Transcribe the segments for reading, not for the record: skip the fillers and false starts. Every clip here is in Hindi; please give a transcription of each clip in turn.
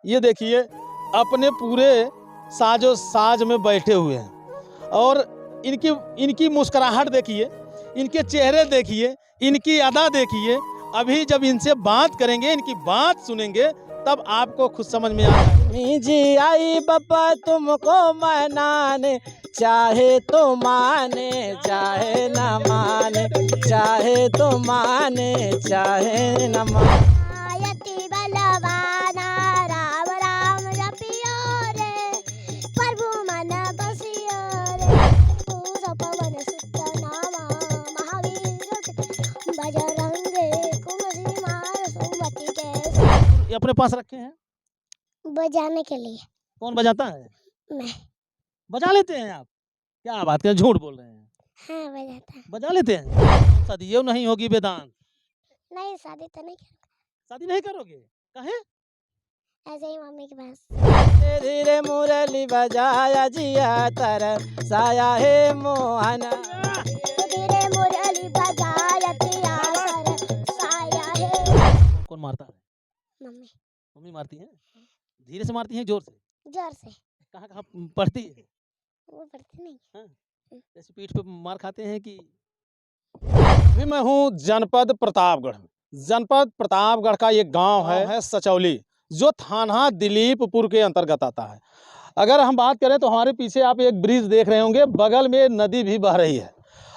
ये देखिए अपने पूरे साजो साज में बैठे हुए हैं और इनकी मुस्कुराहट देखिए, इनके चेहरे देखिए, इनकी अदा देखिए। अभी जब इनसे बात करेंगे, इनकी बात सुनेंगे, तब आपको खुद समझ में आएगा। जी आई बाबा तुमको मनाने, चाहे तो माने चाहे न माने, चाहे तो माने चाहे न माने। आयति बलवाना राम राम जपियो रे, प्रभु मन बसियो रे। पूज पवन सुत नामा, महावीर बजरंगे कुमति मार सुमति के। ये अपने पास रखे हैं बजाने के लिए। कौन बजाता है? मैं। बजा लेते हैं आप? क्या बात है, झूठ बोल रहे हैं। हाँ बजाता। बजा लेते हैं। शादी नहीं होगी वेदांत? नहीं शादी तो नहीं करूँगा। शादी नहीं करोगे? काहे? ऐसे ही मम्मी के पास। धीरे धीरे मुरली बजाया जिया तर साया है मोहना। धीरे मुरली बजाया तिया सर साया है। कौन मारता है? मम्मी। मम्मी मारती है? धीरे से मारती है जोर से? जोर से। कहाँ कहाँ पड़ती है? वो पढ़ती नहीं। हाँ? जैसे पीठ पे मार खाते हैं कि? अभी मैं हूँ जनपद प्रतापगढ़। जनपद प्रतापगढ़ का ये गांव है सचौली, जो थाना दिलीपपुर के अंतर्गत आता है। अगर हम बात करें तो हमारे पीछे आप एक ब्रिज देख रहे होंगे, बगल में नदी भी बह रही है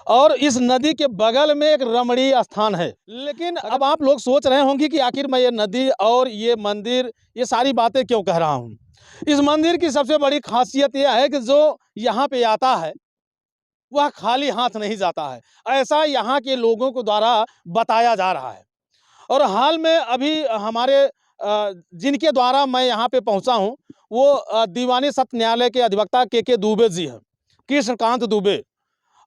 और इस नदी के बगल में एक रमणीय स्थान है। लेकिन अब आप लोग सोच रहे होंगे कि आखिर मैं ये नदी और ये मंदिर, ये सारी बातें क्यों कह रहा हूँ। इस मंदिर की सबसे बड़ी खासियत यह है कि जो यहाँ पे आता है वह खाली हाथ नहीं जाता है, ऐसा यहाँ के लोगों को द्वारा बताया जा रहा है। और हाल में अभी हमारे जिनके द्वारा मैं यहाँ पे पहुँचा हूँ वो दीवानी सत्र न्यायालय के अधिवक्ता के दुबे जी हैं, कृष्णकांत दुबे,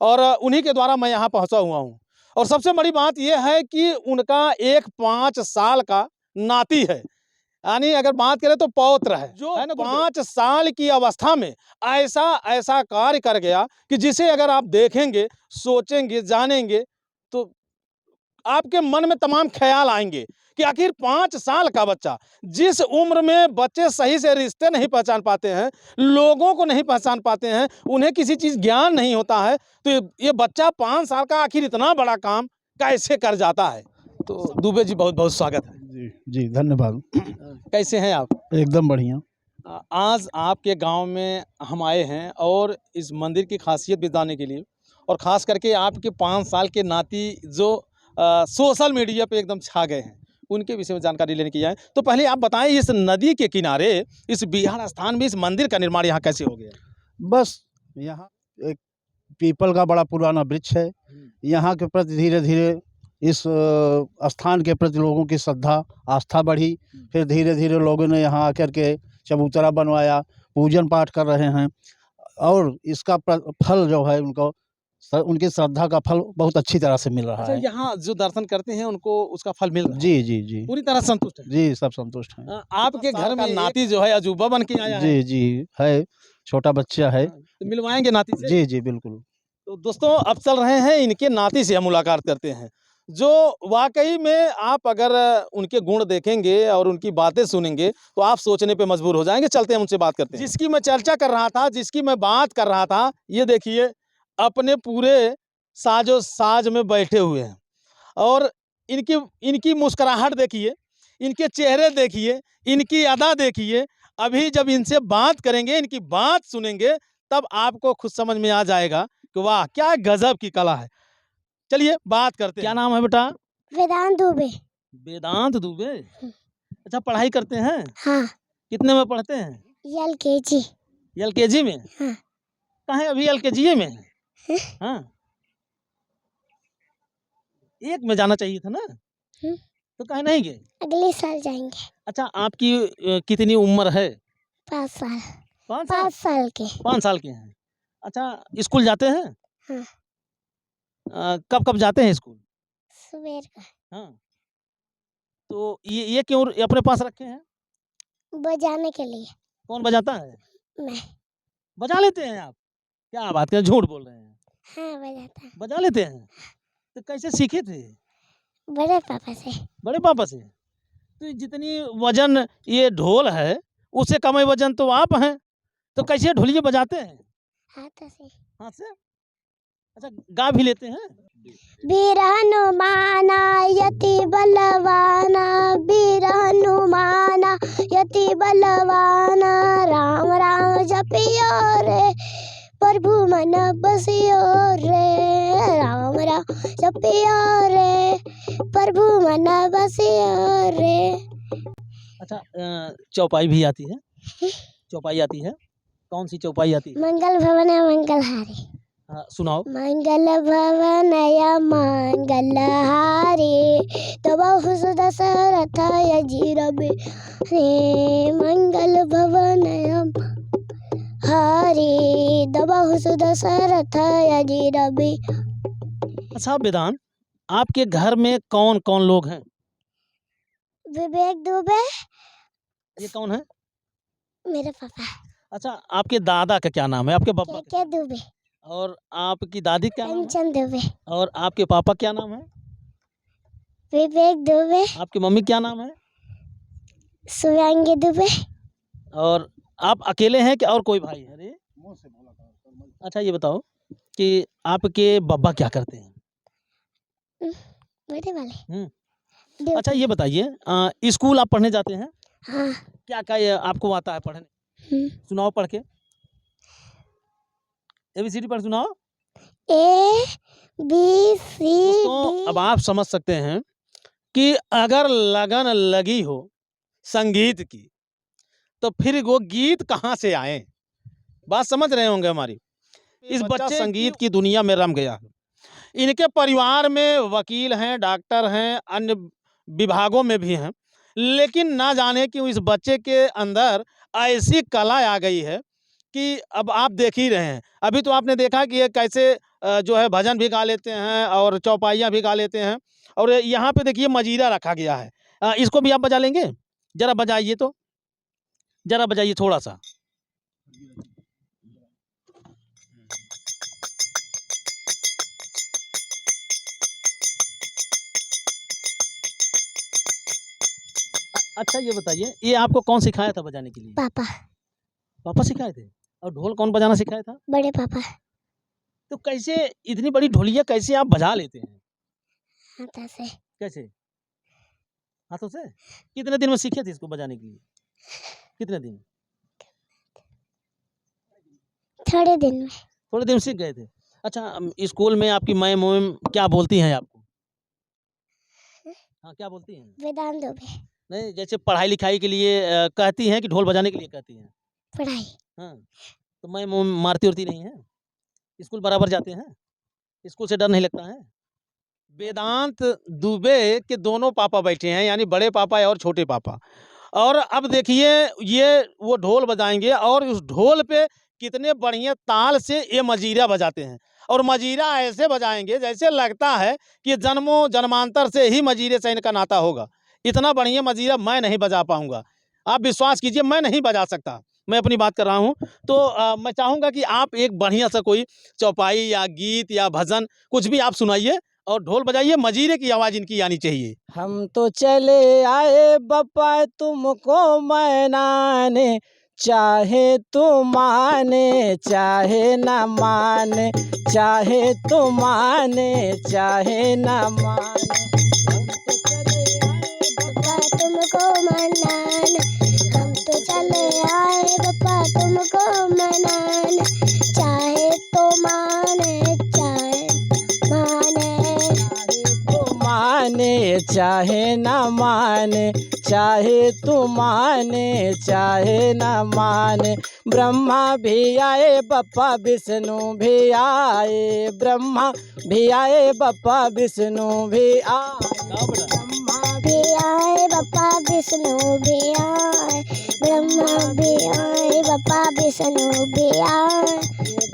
और उन्हीं के द्वारा मैं यहाँ पहुँचा हुआ हूँ। और सबसे बड़ी बात यह है कि उनका एक 5 साल का नाती है, यानी अगर बात करें तो पौत्र है, जो है ना 5 साल की अवस्था में ऐसा कार्य कर गया कि जिसे अगर आप देखेंगे, सोचेंगे, जानेंगे तो आपके मन में तमाम ख्याल आएंगे कि आखिर 5 साल का बच्चा, जिस उम्र में बच्चे सही से रिश्ते नहीं पहचान पाते हैं, लोगों को नहीं पहचान पाते हैं, उन्हें किसी चीज़ ज्ञान नहीं होता है, तो ये बच्चा 5 साल का आखिर इतना बड़ा काम कैसे कर जाता है। तो दुबे जी बहुत बहुत स्वागत है। जी जी धन्यवाद। कैसे हैं आप? एकदम बढ़िया। आज आपके गांव में हम आए हैं और इस मंदिर की खासियत बताने के लिए, और ख़ास करके आपके 5 साल के नाती जो सोशल मीडिया पे एकदम छा गए हैं, उनके विषय में जानकारी लेने के लिए आए। तो पहले आप बताएं, इस नदी के किनारे इस बिहार स्थान में इस मंदिर का निर्माण यहाँ कैसे हो गया? बस यहाँ एक पीपल का बड़ा पुराना वृक्ष है, यहाँ के प्रति धीरे धीरे इस स्थान के प्रति लोगों की श्रद्धा आस्था बढ़ी। फिर धीरे धीरे लोगों ने यहाँ आकर के चबूतरा बनवाया, पूजन पाठ कर रहे हैं और इसका फल जो है उनकी श्रद्धा का फल बहुत अच्छी तरह से मिल रहा है। यहाँ जो दर्शन करते हैं उनको उसका फल मिल रहा है? जी जी जी पूरी तरह संतुष्ट है? जी सब संतुष्ट हैं। आपके घर में नाती जो है अजूबा बन के आया है? जी जी है, छोटा बच्चा है। तो मिलवाएंगे नाती से? जी जी बिल्कुल। तो दोस्तों अब चल रहे हैं इनके नाती से हम मुलाकात करते हैं, जो वाकई में आप अगर उनके गुण देखेंगे और उनकी बातें सुनेंगे तो आप सोचने पे मजबूर हो जाएंगे। चलते हैं उनसे बात करते हैं। जिसकी मैं चर्चा कर रहा था, जिसकी मैं बात कर रहा था, ये देखिए अपने पूरे साजो साज में बैठे हुए हैं और इनकी मुस्कुराहट देखिए, इनके चेहरे देखिए, इनकी अदा देखिए। अभी जब इनसे बात करेंगे, इनकी बात सुनेंगे, तब आपको खुद समझ में आ जाएगा कि वाह क्या गजब की कला है। चलिए बात करते हैं। क्या नाम है बेटा? वेदांत दुबे। वेदांत दुबे। अच्छा, पढ़ाई करते हैं? हाँ। कितने में पढ़ते हैं? LKG। LKG में? हाँ। कहाँ अभी LKG में है? हाँ, एक में जाना चाहिए था ना, तो कहीं नहीं गए? अगले साल जाएंगे। अच्छा, आपकी कितनी उम्र है? 5 साल। 5 साल के। 5 साल के हैं। अच्छा, स्कूल जाते हैं? हाँ। कब कब जाते हैं स्कूल? सवेर का। हाँ, तो ये क्यों अपने पास रखे हैं? बजाने के लिए। कौन बजाता है? मैं। बजा लेते हैं आप? क्या बात है, झूठ बोल रहे हैं। हाँ बजाता। बजा लेते हैं? तो कैसे सीखे थे? बड़े पापा से। बड़े पापा से? तो जितनी वजन ये ढोल है उससे कम वजन तो आप हैं, तो कैसे ढोलिया बजाते हैं? हाथ से हाथ से? अच्छा, गा भी लेते हैं? वीर हनुमाना यति बलवाना, वीर हनुमाना यति बलवाना, राम राम जपियो रे प्रभु मन बसियो रे, राम राम जपियो रे प्रभु मन बसियो रे। अच्छा, चौपाई भी आती है? चौपाई आती है? कौन सी चौपाई आती है? मंगल भवन मंगलहारी, सुनाओ। मंगल भवन मंगलहारी, तो बहु दशरथ अजीर रे, मंगल भवन हरि तो बहु दशरथ अजीर। अच्छा वेदांत, आपके घर में कौन कौन लोग हैं? विवेक दुबे ये कौन है? मेरे पापा। अच्छा, आपके दादा का क्या नाम है? आपके पापा के दुबे। और आपकी दादी क्या नाम है? कंचन दुबे। और आपके पापा क्या नाम है? विवेक दुबे। आपकी मम्मी क्या नाम है? सुयांगी दुबे। और आप अकेले हैं कि और कोई भाई है? अरे अच्छा, ये बताओ कि आपके बाबा क्या करते हैं? बड़े वाले। अच्छा, ये बताइए, स्कूल आप पढ़ने जाते हैं? हाँ। क्या क्या ये आपको आता है पढ़ने? सुनाओ पढ़ के। ABCD पढ़ सुनाओ। ABCD। दोस्तों, अब आप समझ सकते हैं कि अगर लगन लगी हो संगीत की, तो फिर वो गीत कहाँ से आए? बात समझ रहे होंगे हमारी। इस बच्चे संगीत की दुनिया में रम गया है। इनके परिवार में वकील हैं, डॉक्टर हैं, अन्य विभागों में भी हैं, लेकिन ना जाने क्यों इस बच्चे के अंदर ऐसी कला आ गई है कि अब आप देख ही रहे हैं। अभी तो आपने देखा कि ये कैसे जो है भजन भी गा लेते हैं और चौपाइयाँ भी गा लेते हैं। और यहाँ पे देखिए मजीरा रखा गया है, इसको भी आप बजा लेंगे? जरा बजाइए, तो जरा बजाइए थोड़ा सा। अच्छा, ये बताइए, ये आपको कौन सिखाया था बजाने के लिए? पापा। पापा सिखाए थे? और ढोल कौन बजाना सिखाया था? बड़े पापा। तो कैसे इतनी बड़ी ढोलिया कैसे आप बजा लेते हैं? हाथ से। कैसे? हाथों से? कितने दिन में सीखे थे इसको बजाने के लिए? कितने दिन? थोड़े दिन में। थोड़े दिन सीख गए थे। अच्छा, स्कूल में आपकी मैम क्या बोलती हैं आपको? हाँ, क्या बोलती हैं? वेदांत दुबे। नहीं, जैसे पढ़ाई लिखाई के लिए कहती हैं कि ढोल बजाने के लिए कहती हैं? पढ़ाई। हाँ, तो मैम मारती उरती नहीं है? स्कूल बराबर जाते हैं? स्कूल से डर नहीं लगता है? वेदांत दुबे के दोनों पापा बैठे हैं, यानी बड़े पापा और छोटे पापा। और अब देखिए, ये वो ढोल बजाएंगे और उस ढोल पे कितने बढ़िया ताल से ये मजीरा बजाते हैं। और मजीरा ऐसे बजाएंगे जैसे लगता है कि जन्मों जन्मांतर से ही मजीरे से इनका नाता होगा। इतना बढ़िया मजीरा मैं नहीं बजा पाऊंगा, आप विश्वास कीजिए, मैं नहीं बजा सकता। मैं अपनी बात कर रहा हूँ। तो मैं चाहूँगा कि आप एक बढ़िया सा कोई चौपाई या गीत या भजन कुछ भी आप सुनाइए और ढोल बजाइए, मजीरे की आवाज़ इनकी आनी चाहिए। हम तो चले आए बप्पा तुमको मनाने, चाहे तू माने चाहे न माने, चाहे तू माने चाहे न माने। हम तो चले आए बप्पा तुमको मनाने, चाहे तो माने चाहे माने, चाहे न माने, चाहे तू माने चाहे न माने। ब्रह्मा भी आए बप्पा विष्णु भी आए, ब्रह्मा भी आए बप्पा विष्णु भी आए, ब्रह्मा भी आए बप्पा विष्णु भी आए, ब्रह्मा भी आए बप्पा विष्णु भी आए।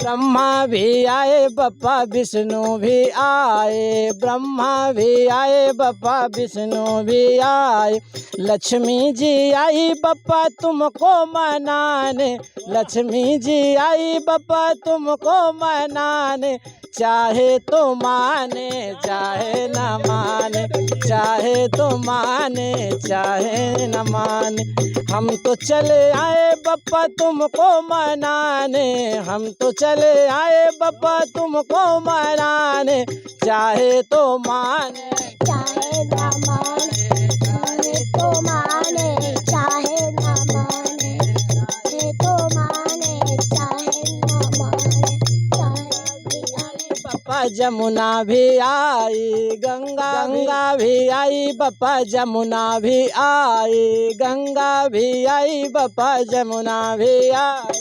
ब्रह्मा भी आए बप्पा विष्णु भी आए, ब्रह्मा भी आए बप्पा विष्णु भी आए। लक्ष्मी जी आई बप्पा तुमको मनाने, लक्ष्मी जी आई बप्पा तुमको मनाने। चाहे तो माने चाहे न माने, चाहे तो माने चाहे न माने। हम तो चले आए बप्पा तुमको मनाने, हम तो चले आए बप्पा तुमको मनाने। चाहे तो माने चाहे न माने, चाहे तो माने चाहे न माने, चाहे तो माने चाहे न माने, चाहे भी आए बप्पा जमुना भी आई, गंगा भी आई बप्पा जमुना भी आई, गंगा भी आई बप्पा जमुना भी आई,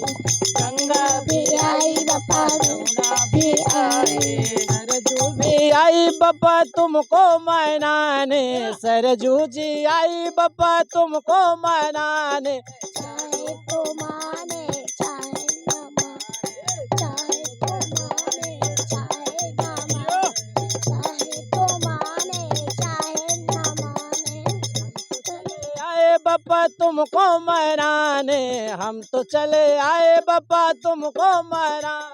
गंगा भी आई बप्पा जमुना भी आई। सरजू भी आई बप्पा तुमको मनाने, सरजू जी आई बप्पा तुमको मनाने। चाहे तो माने चाहे न माने, चाहे तो माने चाहे न माने, चाहे तो माने चाहे न माने। आए बप्पा तुमको मनाने, हम तो चले आए बप्पा तुमको मनाने।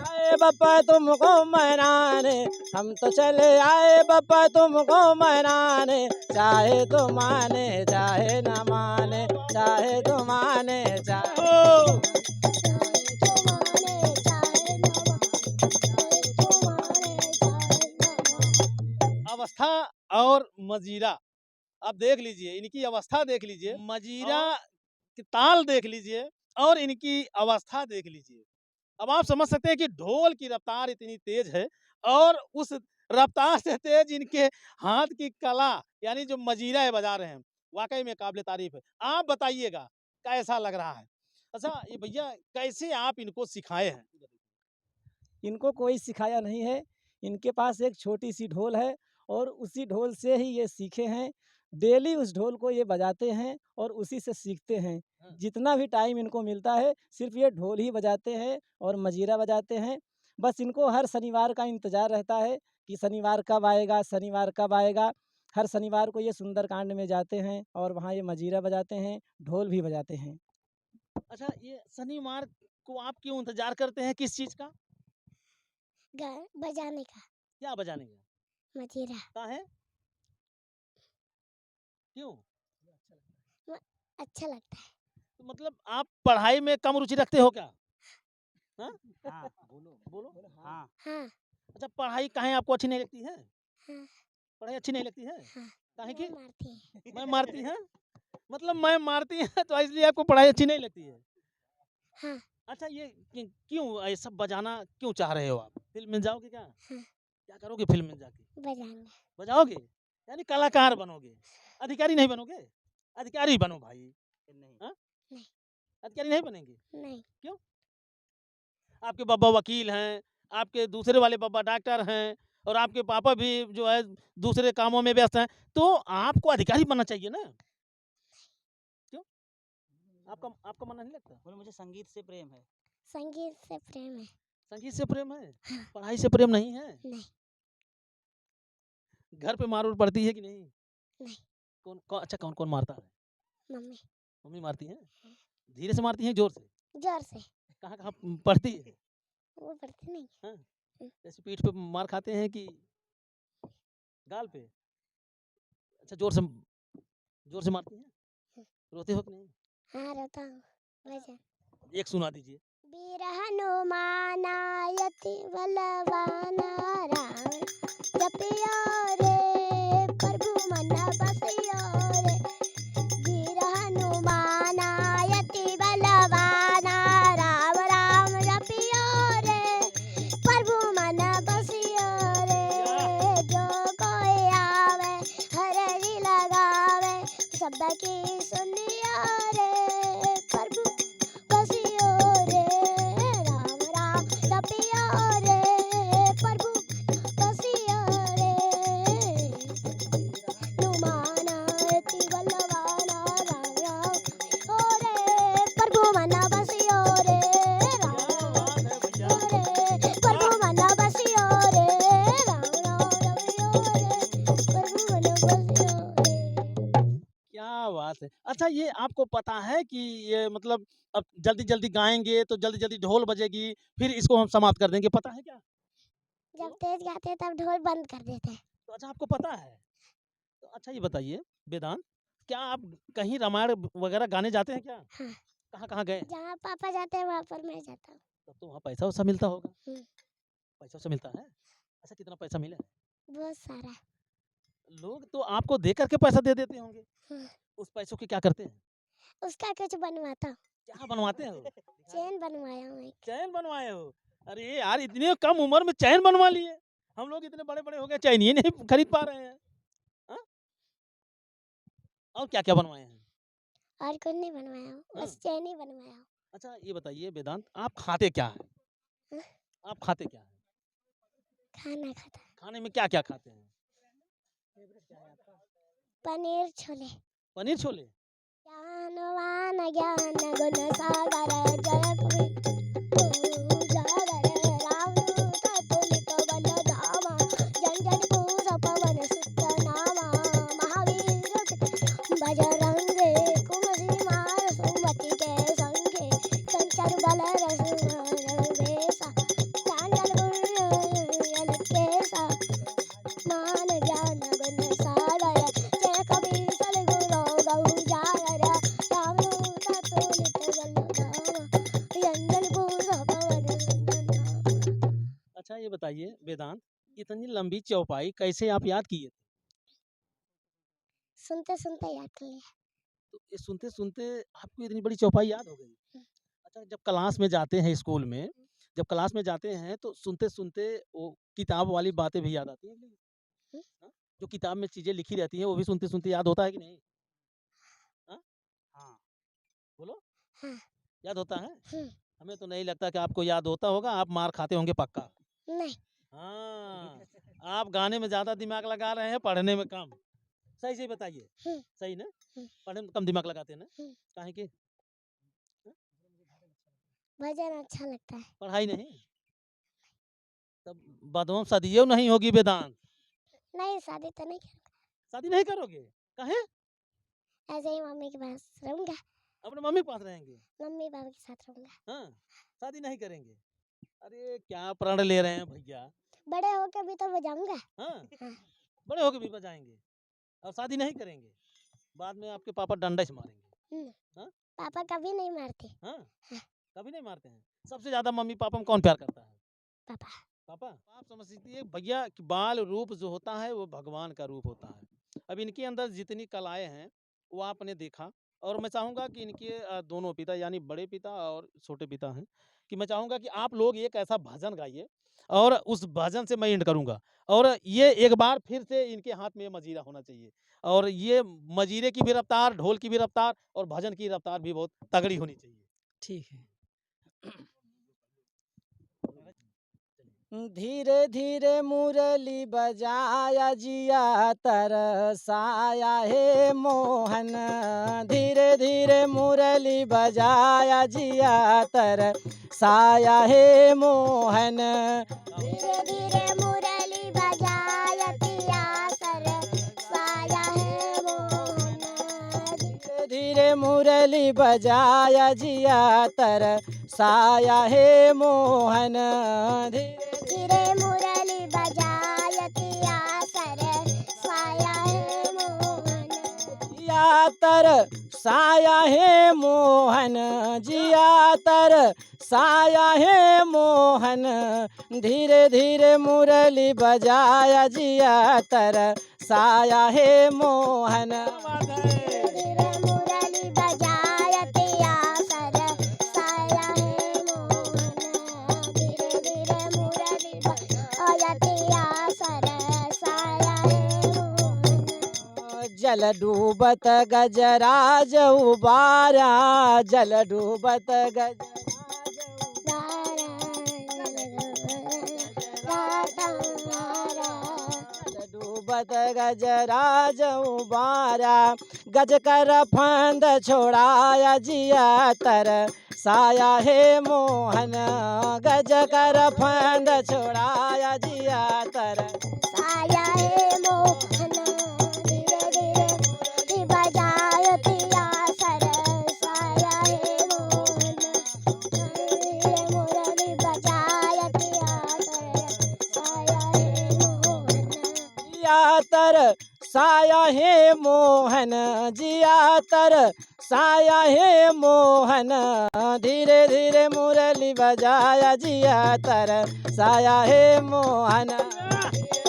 आए बप्पा तुमको मनाने, हम तो चले आए बप्पा तुमको मनाने। चाहे तो माने चाहे न माने, चाहे तो माने चाहे। अवस्था और मजीरा, आप देख लीजिए, इनकी अवस्था देख लीजिए, मजीरा की ताल देख लीजिए और इनकी अवस्था देख लीजिए। अब आप समझ सकते हैं कि ढोल की रफ्तार इतनी तेज है और उस रफ्तार से तेज इनके हाथ की कला, यानी जो मजीरा है बजा रहे हैं, वाकई में काबिल तारीफ है। आप बताइएगा कैसा लग रहा है। अच्छा ये भैया, कैसे आप इनको सिखाए हैं? इनको कोई सिखाया नहीं है, इनके पास एक छोटी सी ढोल है और उसी ढोल से ही ये सीखे हैं। डेली उस ढोल को ये बजाते हैं और उसी से सीखते हैं। जितना भी टाइम इनको मिलता है सिर्फ ये ढोल ही बजाते हैं और मजीरा बजाते हैं। बस इनको हर शनिवार का इंतज़ार रहता है कि शनिवार कब आएगा, शनिवार कब आएगा। हर शनिवार को ये सुंदरकांड में जाते हैं और वहाँ ये मजीरा बजाते हैं, ढोल भी बजाते हैं। अच्छा ये शनिवार को आप क्यों इंतजार करते हैं, किस चीज का? बजाने का, क्या बजाने का? मजीरा। काहे? क्यों? अच्छा लगता है। तो मतलब आप पढ़ाई में कम रुचि रखते हो क्या? हाँ? बोलो। हाँ। हाँ अच्छा पढ़ाई काहे आपको अच्छी नहीं लगती है? हाँ पढ़ाई अच्छी नहीं लगती है? हाँ। काहे की? मारती है। मैं मारती है? मतलब मैं मारती है तो इसलिए आपको पढ़ाई अच्छी नहीं लगती है? हाँ। अच्छा ये क्यों ये सब बजाना क्यों चाह रहे हो आप? फिल्म में जाओगे क्या? हाँ। क्या करोगे फिल्म में जाके? बजाएंगे। बजाओगे? यानी कलाकार बनोगे, अधिकारी नहीं बनोगे? अधिकारी बनो भाई। हाँ? नहीं। अधिकारी नहीं बनेंगे? नहीं। क्यों? आपके पापा वकील हैं, आपके दूसरे वाले पापा डॉक्टर हैं और आपके पापा भी जो है दूसरे कामों में व्यस्त हैं, तो आपको अधिकारी बनना चाहिए ना? क्यों? आपका मन नहीं लगता? बोले मुझे संगीत से प्रेम है। संगीत से प्रेम है। संगीत से प्रेम है? हाँ। पढ़ाई से प्रेम नहीं है? नहीं। घर पे मार पड़ती है कि नहीं? नहीं। अच्छा कौन मारता है? मम्मी। मम्मी मारती है? धीरे से मारती है जोर से? जोर से। कहाँ पड़ती है? वो पढ़ती नहीं। हाँ? जैसे पीठ पे मार खाते हैं कि गाल पे? अच्छा जोर से मारती हैं? रोते हो कि नहीं? हाँ रोता हूँ। भजन एक सुना दीजिए। वीर हनुमानायति बलवाना राम जपियो रे प्रभु मन बसियो रे। वीर हनुमानायति बलवाना राम राम जपियो रे प्रभु मन बसियो रे। जो कोई आवे हररी लगावे सबकी सुनियो रे प्रभु बसियो रे। राम राम जपियो अच्छा ये आपको पता है कि ये मतलब अब जल्दी-जल्दी गाएँगे तो जल्दी-जल्दी ढोल बजेगी, फिर इसको हम समाप्त कर देंगे, पता है क्या? जब तेज गाते हैं तब ढोल बंद कर देते हैं। तो अच्छा आपको पता है। तो अच्छा ये बताइए वेदांत, क्या आप कहीं रामायण वगैरह गाने जाते हैं क्या? हाँ। कहाँ-कहाँ गए? जहाँ पापा जाते हैं वहाँ पर मैं जाता हूँ। तब तो वहाँ पैसा-वैसा मिलता होगा? हुँ। पैसा-वैसा मिलता है? अच्छा कितना पैसा मिला है? बहुत सारा। लोग तो आपको दे कर के पैसा दे देते होंगे। हाँ। उस पैसों के क्या करते हैं? उसका कुछ बनवाता हूँ। क्या बनवाते हो? चेन बनवाया हूँ एक। चैन बनवाए हो? अरे यार इतनी कम उम्र में चैन बनवा लिए। हम लोग इतने बड़े-बड़े हो गए चैन ही नहीं खरीद पा रहे हैं। हाँ? और क्या-क्या बनवाए हैं? और कुछ नहीं बनवाया हूँ, हाँ। बस चेन ही बनवाया हूँ। अच्छा ये बताइए वेदांत आप खाते क्या हैं? हाँ? आप खाते क्या हैं? खाना खाता। खाने में क्या-क्या खाते हैं? पनीर छोले। पनीर छोले? ज्ञानवान ज्ञान गुण सागर जय कवि उजागर रामदूत तुलित बल धामा जन जन पूज पवन सुत नामा महावीर बजरंगे कुमति मार सुमति के संगे कंचन बल रसुवर वेसा चांडल गुण केसा मान ज्ञान गुण सागर जय कवि सद्गुरु गौजागर रामदूत तुलित बल धामा जन जन पूज पवन सुत नामा। अच्छा ये बताइए वेदांत इतनी लंबी चौपाई कैसे आप याद किए? सुनते सुनते याद कर लिया। तो ये सुनते-सुनते आपको इतनी बड़ी चौपाई याद हो गई। अच्छा जब क्लास में जाते हैं स्कूल में, जब क्लास में जाते हैं तो सुनते-सुनते वो किताब वाली बातें भी याद आती हैं? हुँ। हाँ? जो किताब में चीज़ें लिखी रहती हैं वो भी सुनते-सुनते याद होता है कि नहीं? हाँ? हाँ। बोलो। हाँ। याद होता है? हुँ। हमें तो नहीं लगता कि आपको याद होता होगा, आप मार खाते होंगे पक्का। नहीं। हाँ, आप गाने में ज़्यादा दिमाग लगा रहे हैं, पढ़ने में कम। सही से बताइए। हुँ। सही ना? हुँ। पढ़ने में कम दिमाग लगाते हैं ना? हुँ। काहे कि? भजन अच्छा लगता है। पढ़ाई नहीं? तब बदों सदियों नहीं होगी वेदांत। नहीं शादी तो नहीं करूँगा। शादी नहीं करोगे? काहे? ऐसे ही मम्मी के पास रहूँगा। अपने मम्मी के पास रहेंगे? मम्मी पापा के साथ रहूँगा। हाँ, शादी नहीं करेंगे? अरे क्या प्रण ले रहे हैं भैया? बड़े होके भी तो बजाऊँगा। हाँ, हाँ। बड़े होके भी बजाएँगे और शादी नहीं करेंगे? बाद में आपके पापा डंडा से मारेंगे। हुँ। हाँ? पापा कभी नहीं मारते। हाँ? हाँ। कभी नहीं मारते हैं? सबसे ज़्यादा मम्मी-पापा में कौन प्यार करता है? पापा। पापा? आप समझती है भैया कि बाल रूप जो होता है वो भगवान का रूप होता है। अब इनके अंदर जितनी कलाएँ हैं, वो आपने देखा और मैं चाहूँगा कि इनके दोनों पिता यानी बड़े पिता और छोटे पिता हैं, कि मैं चाहूँगा कि आप लोग एक ऐसा भजन गाइए और उस भजन से मैं एंड करूँगा और ये एक बार फिर से इनके हाथ में मजीरा होना चाहिए और ये मजीरे की भी रफ़्तार, ढोल की भी रफ़्तार और भजन की रफ़्तार भी बहुत तगड़ी होनी चाहिए। ठीक है। धीरे धीरे मुरली बजाया जिया तरसाया हे मोहन धीरे धीरे मुरली बजाया जिया तरसाया हे मोहन धीरे धीरे मुरली बजायतिया सर साया है मोहन। धीरे धीरे मुरली बजाया जिया तरसाया हे मोहन धीरे मुरली बजायतिया सर साया है मोहन। जिया तर साया हे मोहन जिया तर साया हे मोहन धीरे धीरे मुरली बजाया जिया तर साया हे मोहन धीरे धीरे मुरली बजायतिया सर साया है मोहन। धीरे धीरे मुरली बजायतिया सर साया है मोहन। जल डूबत गजराज उबारा जल डूबत गजराज डूबत गजराज उबारा गज कर फंद छोड़ाया जिया तर साया हे मोहन गज कर फंद छोड़ाया जिया तर साया है मोहन। धीरे धीरे मुरली बजायतिया तर साया है मोहन जिया तर साया है मोहन धीरे धीरे मुरली बजाया जिया तर साया है मोहन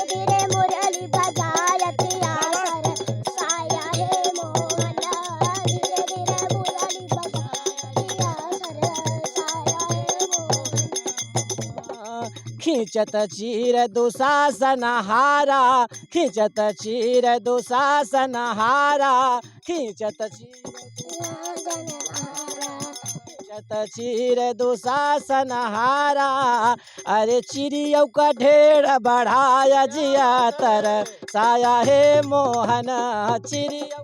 धीरे मुरली बजायतिया सर साया है मोहन धीरे धीरे मुरली बजायतिया सर साया है मोहन खींचत चीर दुशासन हारा खींचत चीर दुशासन हारा खींचत चीर दुशासन हारा अरे चिड़ियों का ढेर बढ़ाया जिया तर साया है मोहन चिड़ियों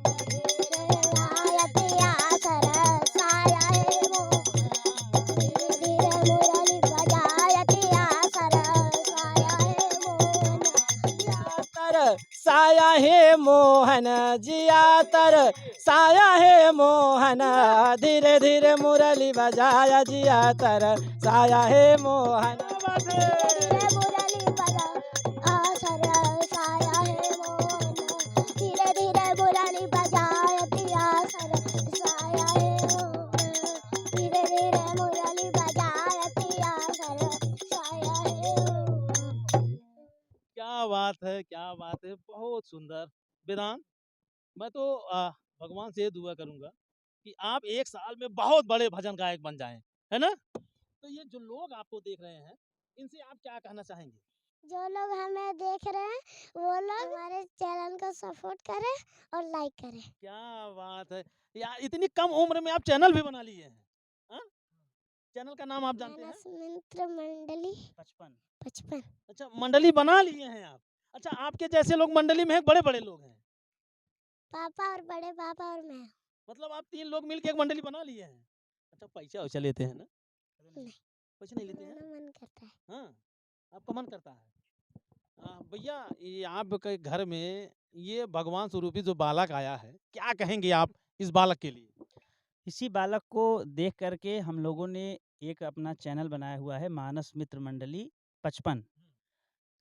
बजायतिया सर साया है मोहन धीरे धीरे मुरली बजायतिया सर साया है मोहन तर साया है मोहन जिया तर साया है मोहन धीरे धीरे मुरली बजाया जिया तर साया है मोहन धीरे मुरली बजा सर साया है मोहन धीरे धीरे मुरली बजायतिया सर साया है मोहन धीरे धीरे मुरली बजायतिया सर साया है मोहन क्या बात है, बहुत सुंदर। वेदांत, मैं तो भगवान से दुआ करूंगा कि आप एक साल में बहुत बड़े भजन गायक बन जाएं, है ना? तो ये जो लोग आपको देख रहे हैं, इनसे आप क्या कहना चाहेंगे? जो लोग हमें देख रहे हैं वो लोग हमारे चैनल को सपोर्ट करें और लाइक करें। क्या बात है यार, इतनी कम उम्र में आप चैनल भी बना लिए हैं। हाँ? चैनल का नाम आप जानते हैं? मानस मित्र मंडली 55। अच्छा, मंडली बना लिए हैं आप। अच्छा, आपके जैसे लोग मंडली में हैं, बड़े बड़े लोग हैं, पापा और बड़े पापा और मैं। मतलब आप 3 लोग मिलके एक मंडली बना लिए हैं। अच्छा, पैसा वैसा लेते हैं ना? नहीं। पैसा नहीं लेते हैं? मेरा मन करता है। हाँ, आपका मन करता है। भैया, ये आपके घर में ये भगवान स्वरूपी जो बालक आया है, क्या कहेंगे आप इस बालक के लिए? इसी बालक को देख करके हम लोगों ने एक अपना चैनल बनाया हुआ है मानस मित्र मंडली 55,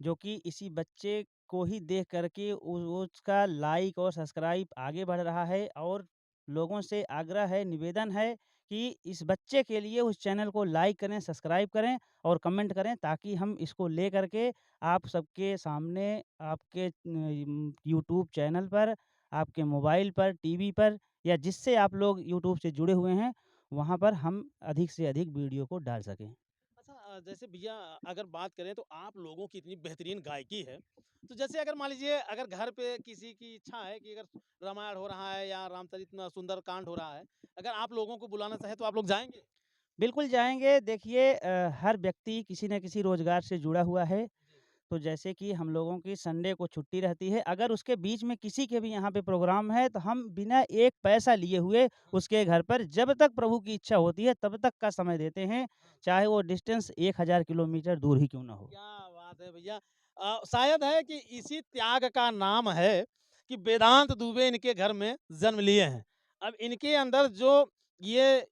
जो कि इसी बच्चे को ही देख करके उसका लाइक और सब्सक्राइब आगे बढ़ रहा है। और लोगों से आग्रह है, निवेदन है कि इस बच्चे के लिए उस चैनल को लाइक करें, सब्सक्राइब करें और कमेंट करें, ताकि हम इसको ले करके आप सबके सामने आपके यूट्यूब चैनल पर, आपके मोबाइल पर, टीवी पर, या जिससे आप लोग यूट्यूब से जुड़े हुए हैं वहाँ पर हम अधिक से अधिक वीडियो को डाल सकें। अच्छा, जैसे भैया अगर बात करें तो आप लोगों की इतनी बेहतरीन गायकी है, तो जैसे अगर मान लीजिए अगर घर पे किसी की इच्छा है कि अगर रामायण हो रहा है या रामचरित सुंदर कांड हो रहा है, अगर आप लोगों को बुलाना चाहे तो आप लोग जाएंगे? बिल्कुल जाएँगे। देखिए हर व्यक्ति किसी न किसी रोज़गार से जुड़ा हुआ है। तो जैसे कि हम लोगों की संडे को छुट्टी रहती है, अगर उसके बीच में किसी के भी यहाँ पे प्रोग्राम है, तो हम बिना एक पैसा लिए हुए उसके घर पर जब तक प्रभु की इच्छा होती है तब तक का समय देते हैं, चाहे वो डिस्टेंस 1000 किलोमीटर दूर ही क्यों ना हो। क्या बात है भैया। शायद है कि इसी त्याग का नाम है कि वेदांत दुबे इनके घर में जन्म लिए हैं। अब इनके अंदर जो ये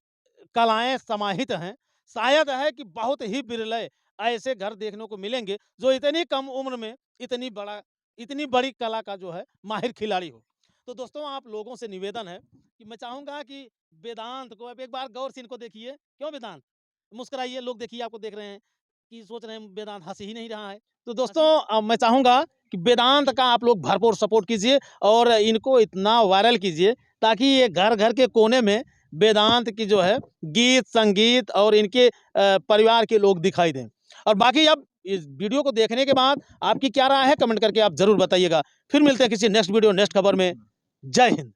कलाएं समाहित हैं, शायद है कि बहुत ही बिरले ऐसे घर देखने को मिलेंगे जो इतनी कम उम्र में इतनी बड़ी कला का जो है माहिर खिलाड़ी हो। तो दोस्तों, आप लोगों से निवेदन है कि मैं चाहूंगा कि वेदांत को अब एक बार गौर से इनको देखिए। क्यों वेदांत, मुस्कुराइए, लोग देखिए आपको देख रहे हैं कि सोच रहे हैं वेदांत हंस ही नहीं रहा है। तो दोस्तों, मैं चाहूंगा कि वेदांत का आप लोग भरपूर सपोर्ट कीजिए और इनको इतना वायरल कीजिए ताकि ये घर घर के कोने में वेदांत की जो है गीत संगीत और इनके परिवार के लोग दिखाई दें। और बाकी अब इस वीडियो को देखने के बाद आपकी क्या राय है, कमेंट करके आप जरूर बताइएगा। फिर मिलते हैं किसी नेक्स्ट वीडियो नेक्स्ट खबर में। जय हिंद।